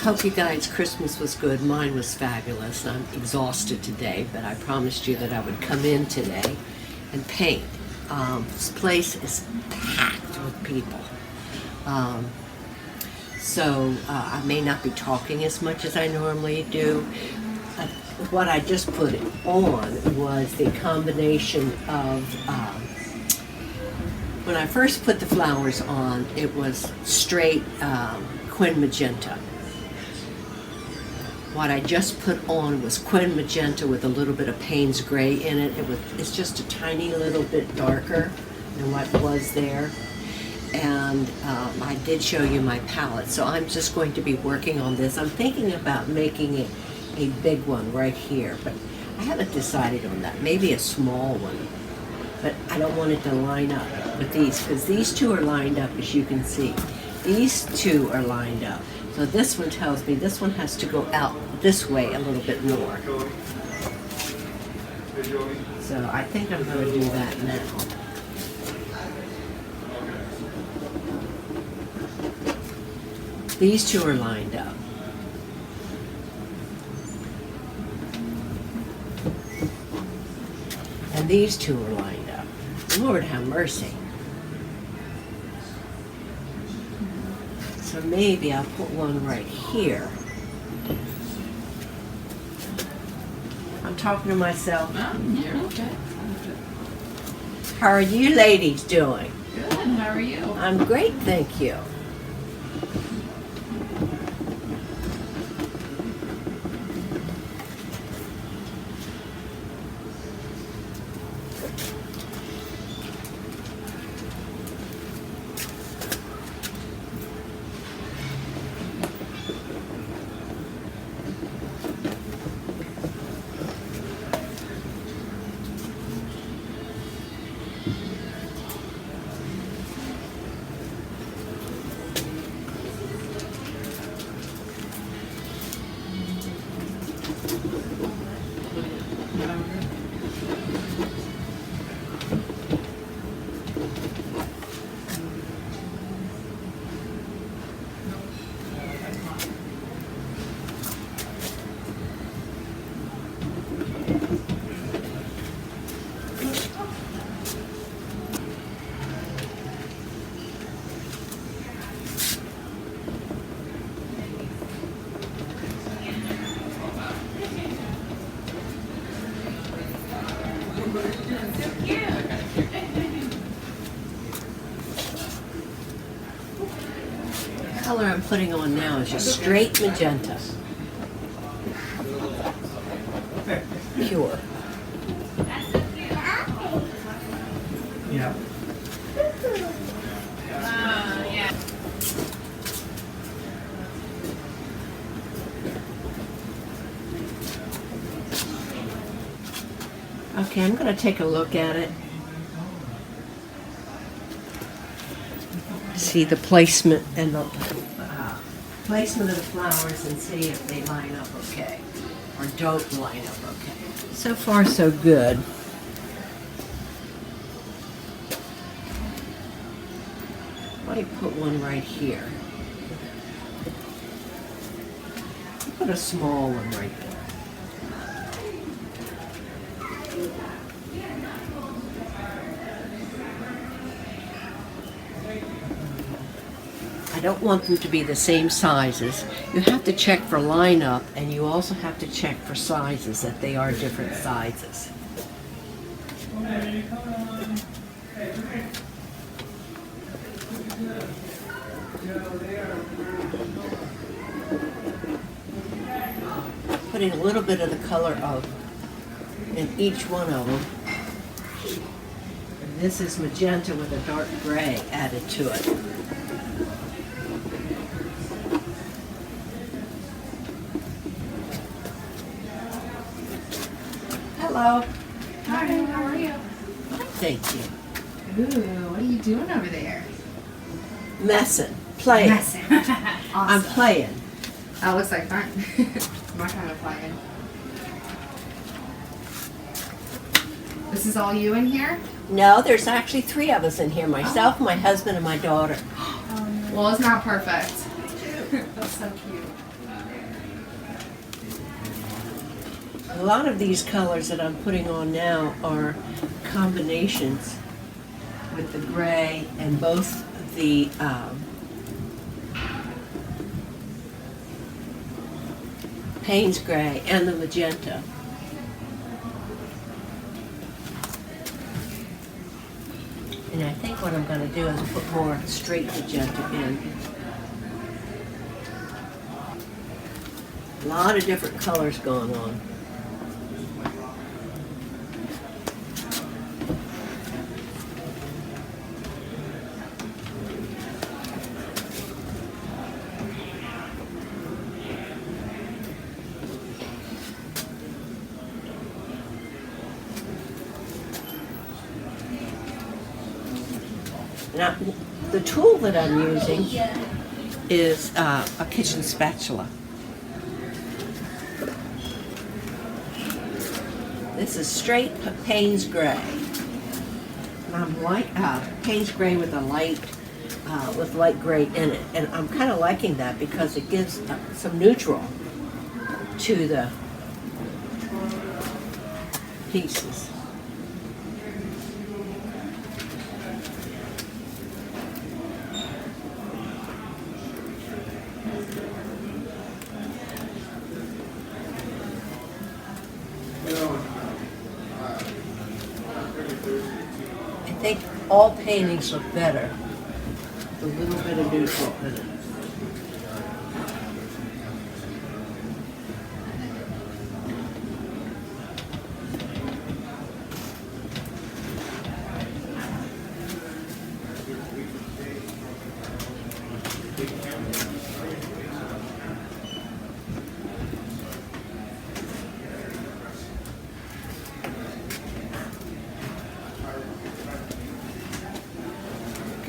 Hope you guys' Christmas was good. Mine was fabulous. I'm exhausted today, but I promised you that I would come in today and paint. This place is packed with people. So I may not be talking as much as I normally do. What I just put on was the combination of, when I first put the flowers on, it was straight Quin Magenta. What I just put on was Quin Magenta with a little bit of Payne's Gray in it. It's just a tiny little bit darker than what was there. And I did show you my palette, so I'm just going to be working on this. I'm thinking about making it a big one right here, but I haven't decided on that. Maybe a small one, but I don't want it to line up with these, because these two are lined up, as you can see. These two are lined up. So this one tells me this one has to go out this way a little bit more. So I think I'm going to do that now. These two are lined up. And these two are lined up. Lord have mercy. So maybe I'll put one right here. I'm talking to myself. You're okay. How are you ladies doing? Good. How are you? I'm great, thank you. The color I'm putting on now is just straight magenta. Pure. Yeah. Yeah. Okay, I'm going to take a look at it. See the placement and the placement of the flowers and see if they line up okay or don't line up okay. So far, so good. Might put one right here. Put a small one right there. I don't want them to be the same sizes. You have to check for lineup, and you also have to check for sizes, that they are different sizes. Putting a little bit of the color of in each one of them. And this is magenta with a dark gray added to it. Hello. Hi, how are you? Thank you. Ooh, what are you doing over there? Messing. Playing. Messing. Awesome. I'm playing. That looks like fun. I'm not kind of playing. This is all you in here? No, there's actually 3 of us in here. Myself, my husband, and my daughter. Well, it's not perfect. That's so cute. A lot of these colors that I'm putting on now are combinations with the gray and both the Payne's gray and the magenta. And I think what I'm going to do is put more straight magenta in. A lot of different colors going on. Now, the tool that I'm using is a kitchen spatula. This is straight Payne's gray. And I'm like Payne's gray with a with light gray in it, and I'm kind of liking that because it gives some neutral to the pieces. I think all paintings look better with a little bit of neutral in it.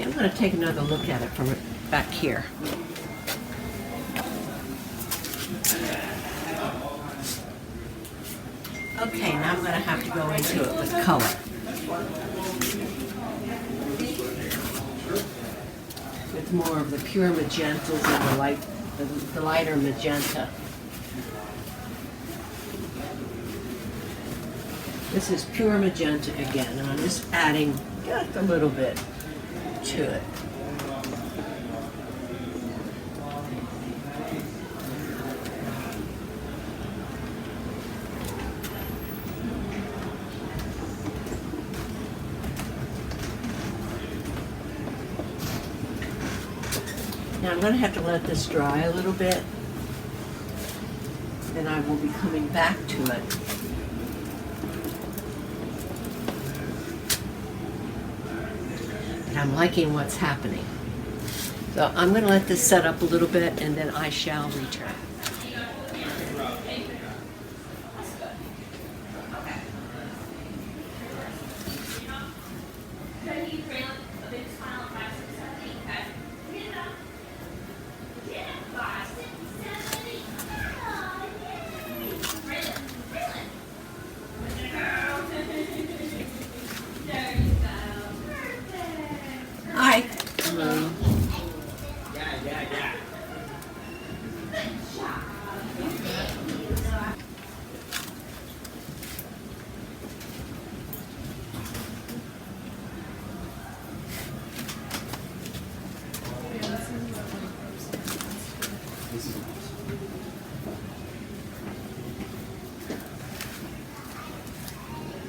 I'm going to take another look at it from back here. Okay, now I'm going to have to go into it with color. With more of the pure magentas and the lighter magenta. This is pure magenta again, and I'm just adding just a little bit to it. Now I'm going to have to let this dry a little bit, then I will be coming back to it. I'm liking what's happening. So I'm going to let this set up a little bit and then I shall return. Hi. Hello.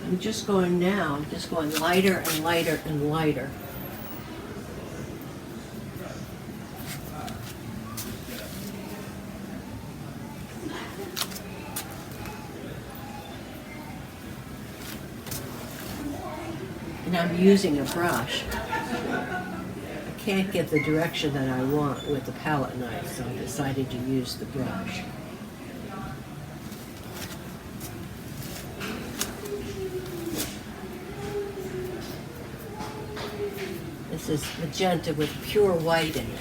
I'm just going now, I'm just going lighter and lighter and lighter. And I'm using a brush. I can't get the direction that I want with the palette knife, so I decided to use the brush. This is magenta with pure white in it.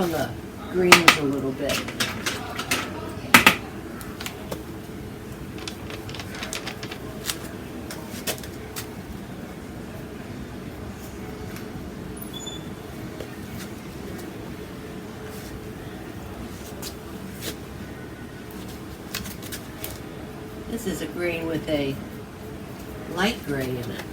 on the greens a little bit. This is a green with a light gray in it.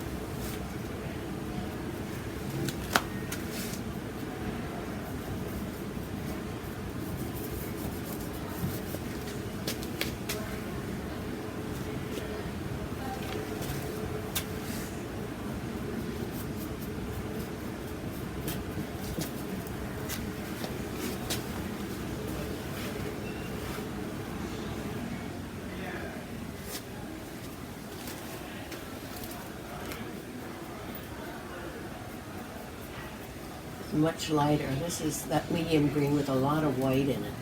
Much lighter. This is that medium green with a lot of white in it.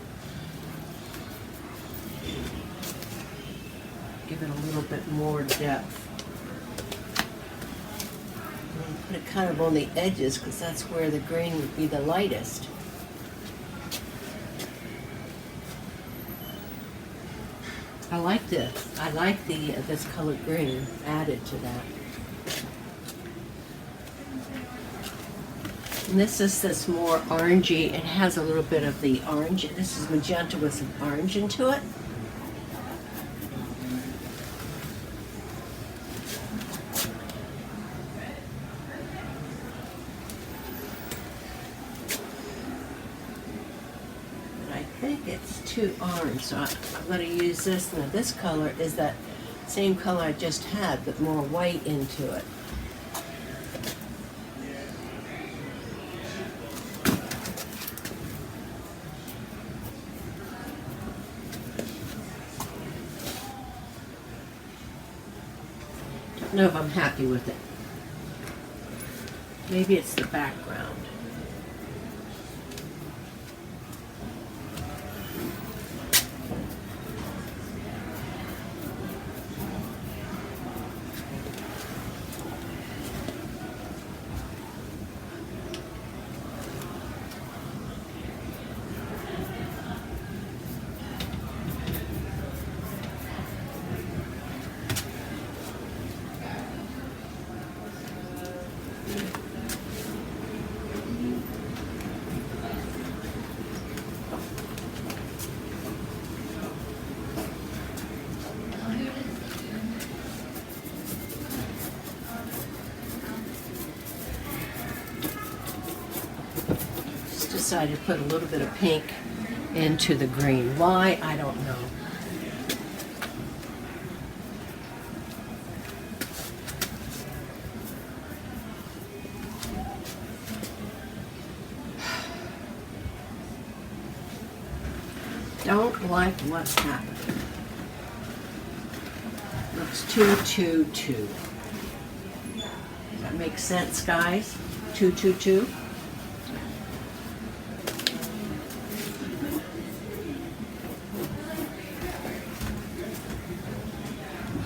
Give it a little bit more depth. And put it kind of on the edges because that's where the green would be the lightest. I like this. I like this colored green added to that. And this is this more orangey. It has a little bit of the orange. This is magenta with some orange into it. But I think it's too orange, so I'm going to use this. Now this color is that same color I just had, but more white into it. Know if I'm happy with it. Maybe it's the background. Decided to put a little bit of pink into the green. Why? I don't know. Don't like what's happening. Looks 2-2-2. Does that make sense, guys? 2-2-2.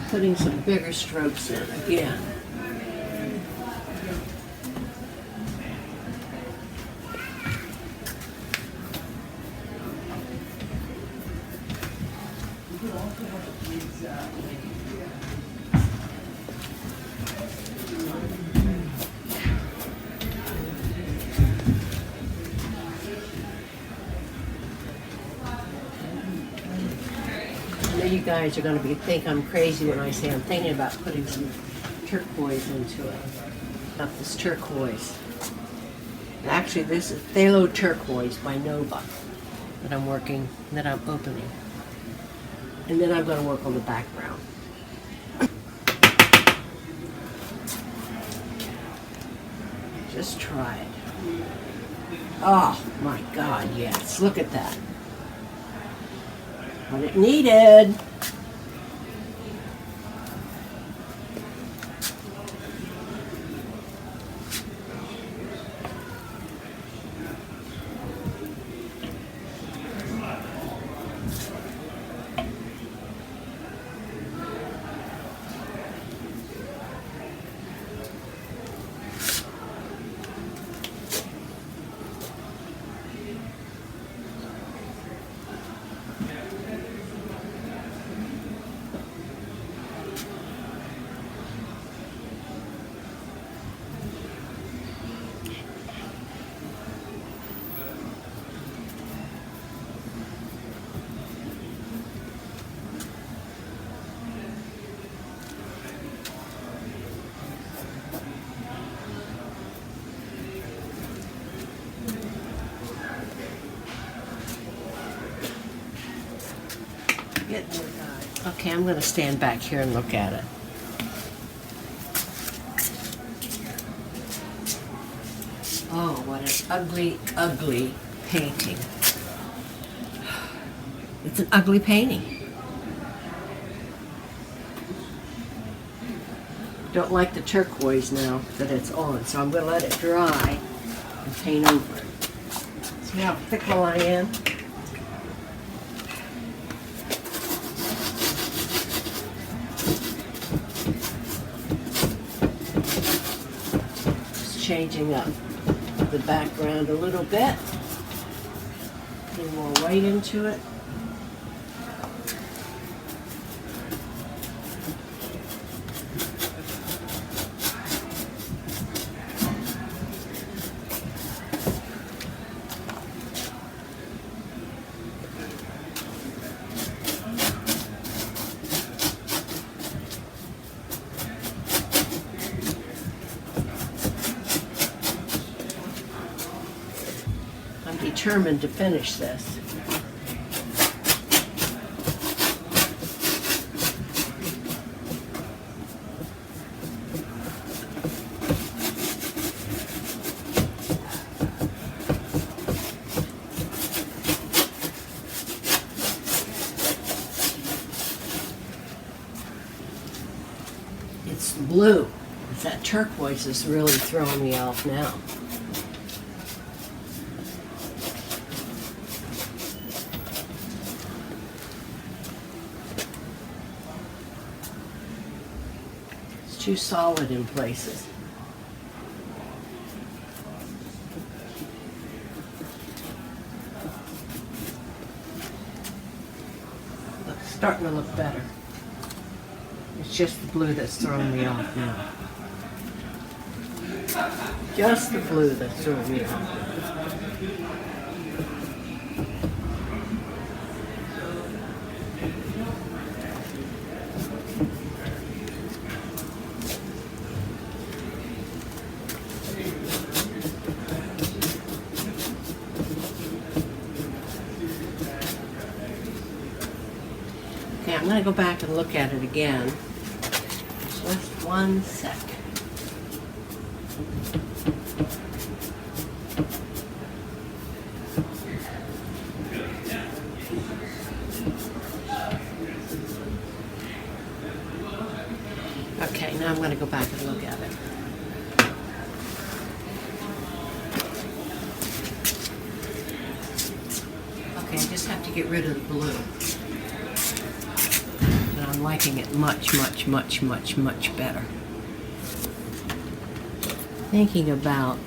Putting some bigger strokes in again. You guys are going to think I'm crazy when I say I'm thinking about putting some turquoise into it. Not this turquoise. Actually, this is Phthalo Turquoise by Nova that I'm opening. And then I'm going to work on the background. Just try it. Oh my God, yes. Look at that. What it needed. Get more dye. Okay, I'm gonna stand back here and look at it. Oh, what an ugly, ugly painting. It's an ugly painting. Don't like the turquoise now that it's on, so I'm going to let it dry and paint over it. See how fickle I am? Just changing up the background a little bit. Putting more white into it. I'm determined to finish this. It's blue. It's that turquoise is really throwing me off now. Too solid in places. It's starting to look better. It's just the blue that's throwing me off now. Just the blue that's throwing me off. Okay, I'm going to go back and look at it again. Just one sec. Okay, now I'm going to go back and look at it. Okay, I just have to get rid of the blue. I'm liking it much, much, much, much, much better. Thinking about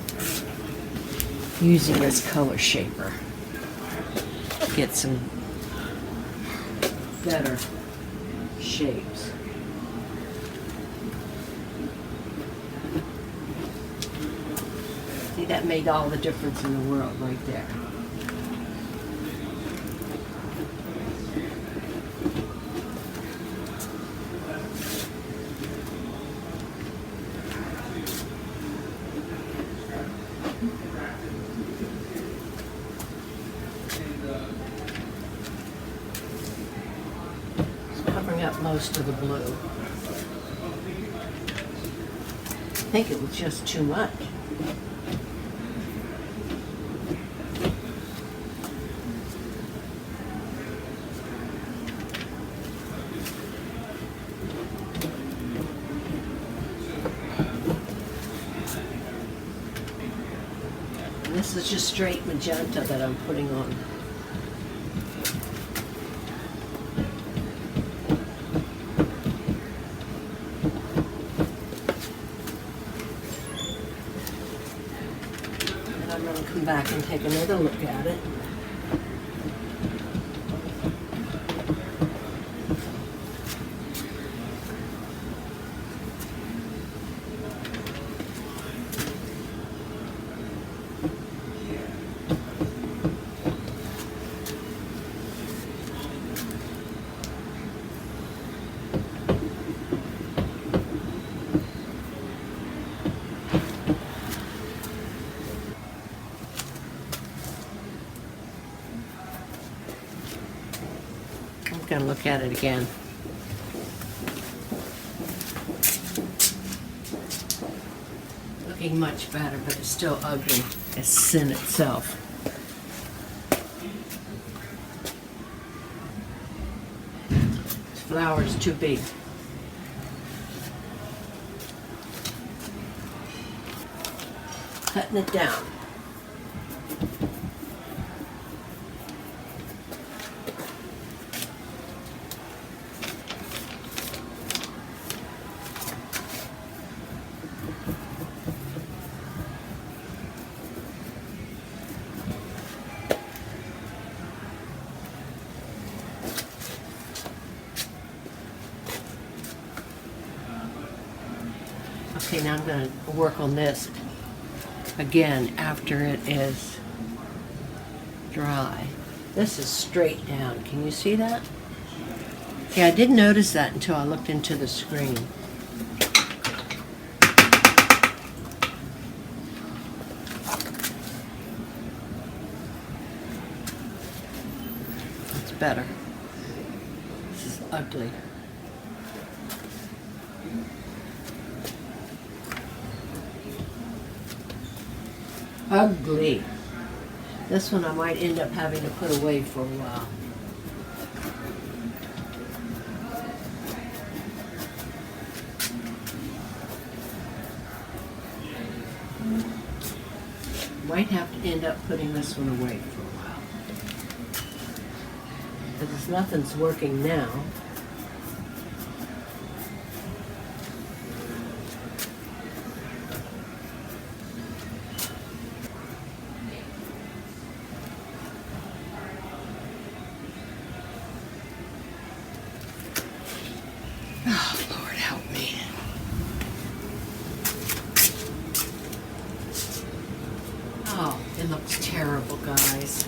using this color shaper. Get some better shapes. See, that made all the difference in the world right there. Up most of the blue. I think it was just too much. And this is just straight magenta that I'm putting on. Come back and take another look at it. I'm gonna look at it again. Looking much better, but it's still ugly as sin itself. This flower is too big. Cutting it down. Okay, now I'm going to work on this again after it is dry. This is straight down. Can you see that? Yeah, I didn't notice that until I looked into the screen. It's better. This is ugly. Ugly. This one I might end up having to put away for a while. Might have to end up putting this one away for a while. Because nothing's working now. Oh, Lord, help me. Oh, it looks terrible, guys.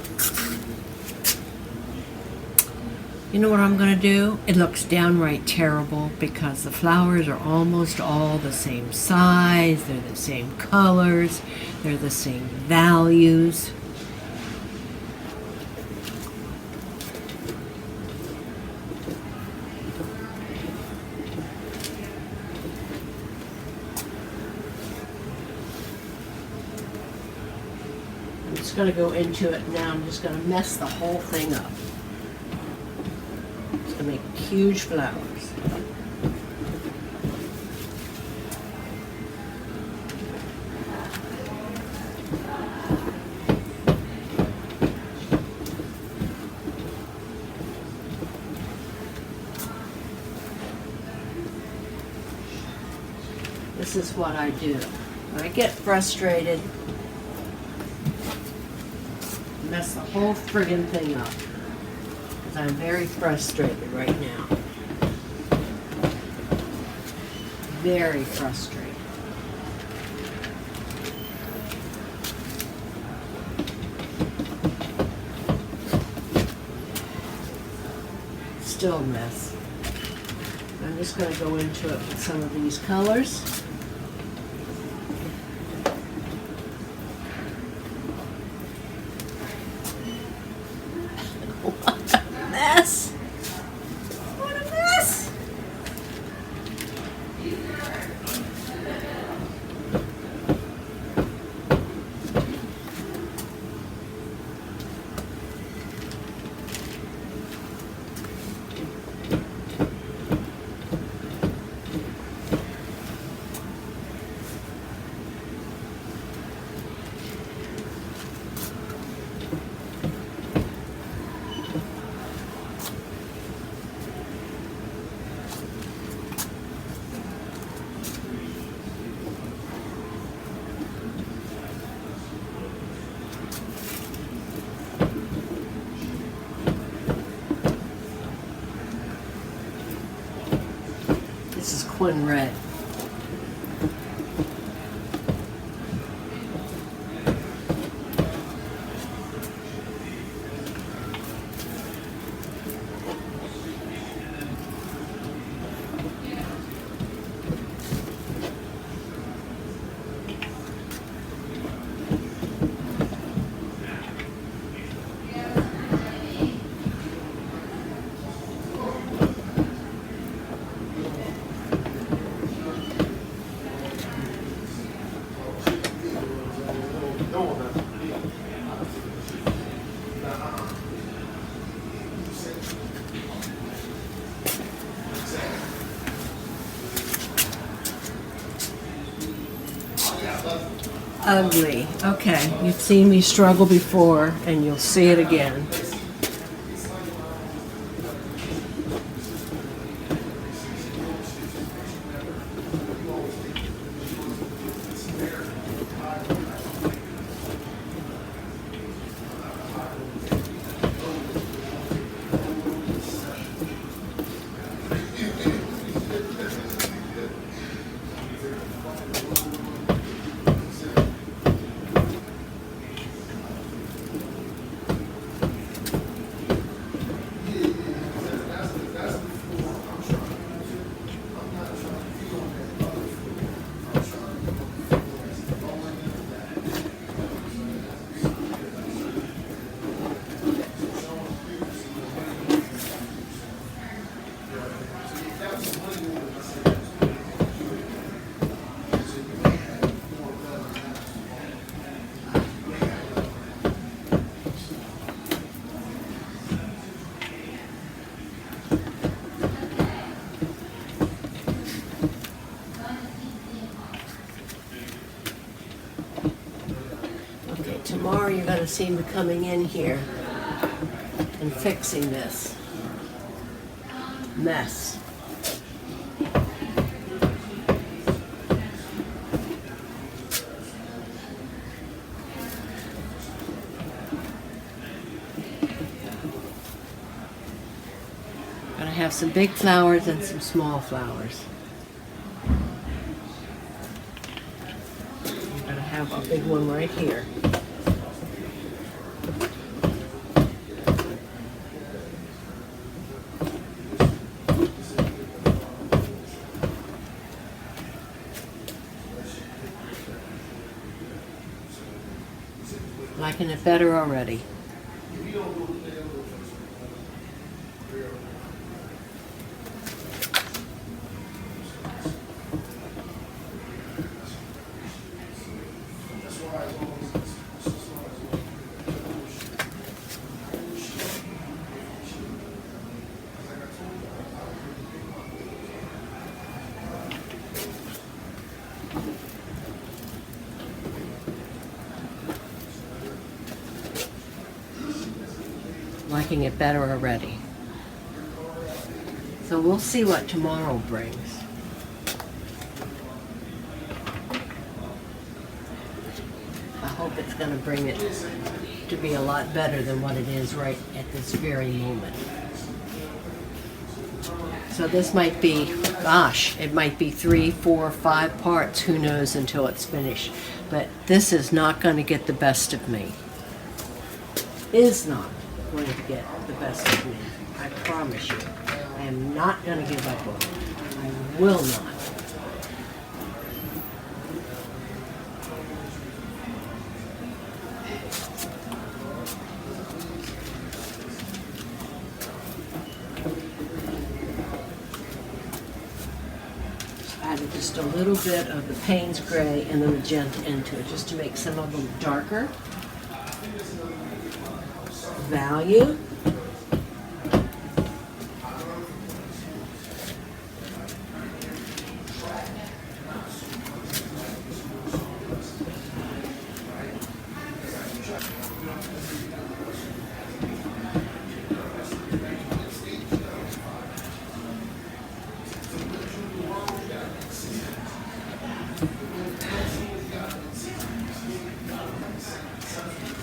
You know what I'm going to do? It looks downright terrible because the flowers are almost all the same size, they're the same colors, they're the same values. I'm just going to go into it now. I'm just going to mess the whole thing up. It's going to make huge flowers. This is what I do. When I get frustrated, mess the whole friggin' thing up. Because I'm very frustrated right now. Very frustrated. Still a mess. I'm just going to go into it with some of these colors. What a mess! What a mess! This is Quinn Red. ugly. Okay, you've seen me struggle before, and you'll see it again. Tomorrow you're going to see me coming in here and fixing this mess. Going to have some big flowers and some small flowers. I'm going to have a big one right here. Liking it better already. Liking it better already. So we'll see what tomorrow brings. I hope it's going to bring it to be a lot better than what it is right at this very moment. So this might be, gosh, it might be 3, 4, 5 parts, who knows, until it's finished. But this is not going to get the best of me. Is not going to get the best of me. I promise you. I am not going to give up on it. I will not. Added just a little bit of the Payne's Gray and the magenta into it, just to make some of them darker. Value.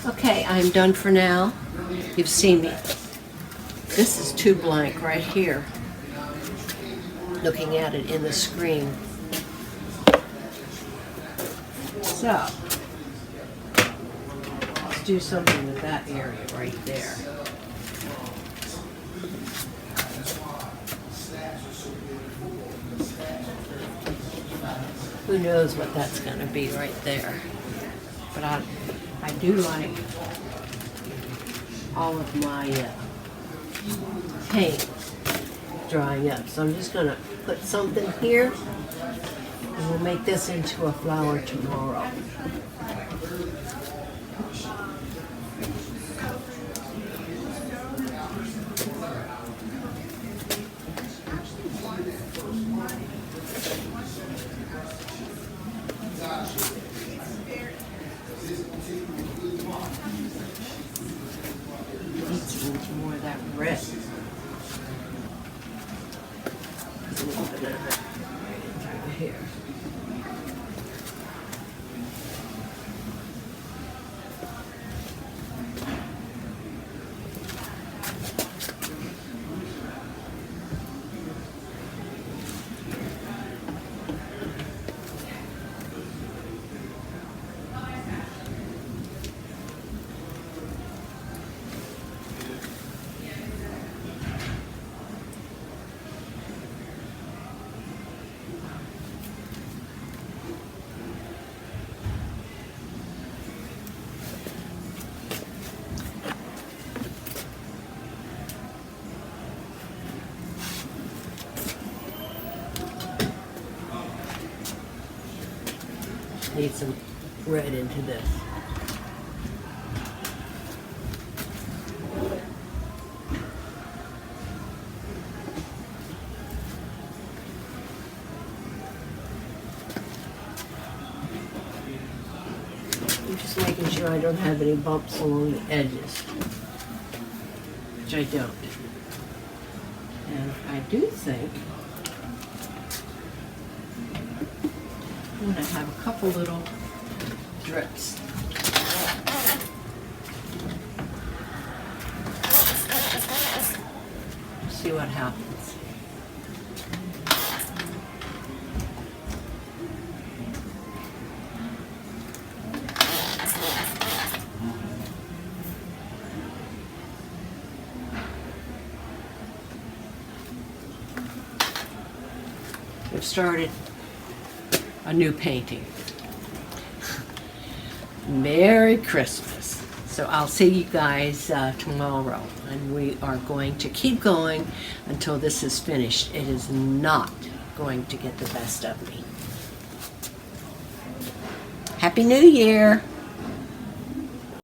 Okay, I'm done for now. You've seen me. This is too blank right here. Looking at it in the screen. So, let's do something with that area right there. Who knows what that's going to be right there. But I do like all of my paint drying up. So I'm just going to put something here, and we'll make this into a flower tomorrow. it. There's a little bit of it over here. Need some red into this. I'm just making sure I don't have any bumps along the edges, which I don't. And I do think I'm going to have a couple little drips. See what happens. We've started a new painting. Merry Christmas. So I'll see you guys tomorrow, and we are going to keep going until this is finished. It is not going to get the best of me. Happy New Year!